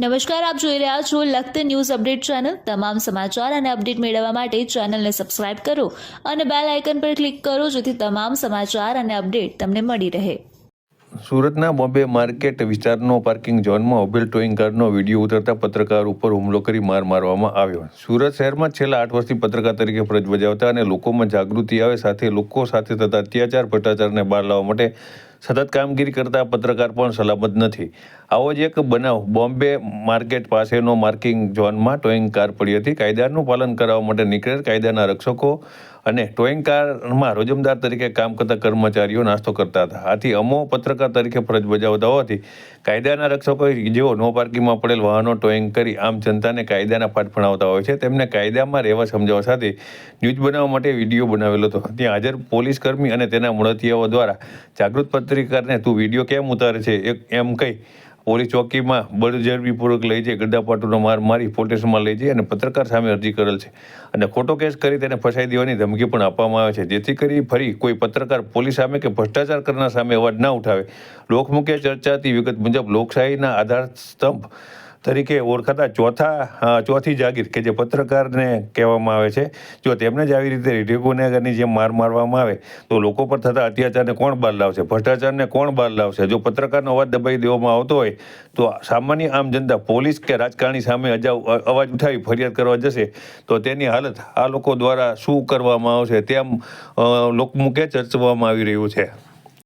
નમસ્કાર, આપ જોઈ રહ્યા છો લખત ન્યૂઝ અપડેટ ચેનલ। તમામ સમાચાર અને અપડેટ મેળવવા માટે ચેનલને સબસ્ક્રાઇબ કરો અને બેલ આઇકન પર ક્લિક કરો જેથી તમામ સમાચાર અને અપડેટ તમને મળી રહે। સુરતના બોમ્બે માર્કેટ વિસ્તારનો પાર્કિંગ ઝોનમાં મોબાઈલ ટોઈંગ કારનો વિડીયો ઉતરતા પત્રકાર ઉપર હુમલો કરી માર મારવામાં આવ્યો। સુરત શહેરમાં છેલ્લા 8 વર્ષથી પત્રકાર તરીકે ફરજ બજાવતા અને લોકોમાં જાગૃતિ આવે સાથે લોકો સાથે થતા અત્યાચાર ભ્રષ્ટાચારને બહાર લાવવા માટે સતત કામગીરી કરતા પત્રકાર પણ સલામત નથી। આવો જ એક બનાવ બોમ્બે માર્કેટ પાસેનો પાર્કિંગ ઝોનમાં ટોઈંગ કાર પડી હતી। કાયદાનું પાલન કરાવવા માટે નીકળેલ કાયદાના રક્ષકો અને ટોઈંગ કારમાં રોજમદાર તરીકે કામ કરતા કર્મચારીઓ નાસ્તો કરતા હતા। આથી અમો પત્રકાર તરીકે ફરજ બજાવતા હોવાથી કાયદાના રક્ષકો જેઓ નો પાર્કિંગમાં પડેલ વાહનો ટોઈંગ કરી આમ જનતાને કાયદાના પાઠ ભણાવતા હોય છે તેમને કાયદામાં રહેવા સમજાવવા સાથે ન્યૂઝ બનાવવા માટે વિડીયો બનાવેલો હતો। ત્યાં હાજર પોલીસ કર્મી અને તેના મળતિયાઓ દ્વારા જાગૃત પત્રકારને તું વિડીયો કેમ ઉતારે છે એમ કહી પોલીસ ચોકીમાં બળજબરીપૂર્વક લઈ જઈ ગડ્ડાપાટુનો માર મારી પોલીસ સ્ટેશનમાં લઈ જઈ અને પત્રકાર સામે અરજી કરેલ છે અને ખોટો કેસ કરી તેને ફસાઈ દેવાની ધમકી પણ આપવામાં આવે છે જેથી કરી ફરી કોઈ પત્રકાર પોલીસ સામે કે ભ્રષ્ટાચાર કરનાર સામે અવાજ ના ઉઠાવે। લોકમુખે ચર્ચાતી વિગત મુજબ લોકશાહીના આધાર સ્તંભ તરીકે ઓળખાતા ચોથી જાગીર કે જે પત્રકારને કહેવામાં આવે છે, જો તેમને જ આવી રીતે રેડિયો ગુનેગારની જેમ માર મારવામાં આવે તો લોકો પર થતા અત્યાચારને કોણ બહાર લાવશે, ભ્રષ્ટાચારને કોણ બહાર લાવશે। જો પત્રકારનો અવાજ દબાઈ દેવામાં આવતો હોય તો સામાન્ય આમ જનતા પોલીસ કે રાજકારણી સામે અવાજ ઉઠાવી ફરિયાદ કરવા જશે તો તેની હાલત આ લોકો દ્વારા શું કરવામાં આવશે તેમ લોકમુખે ચર્ચવામાં આવી રહ્યું છે।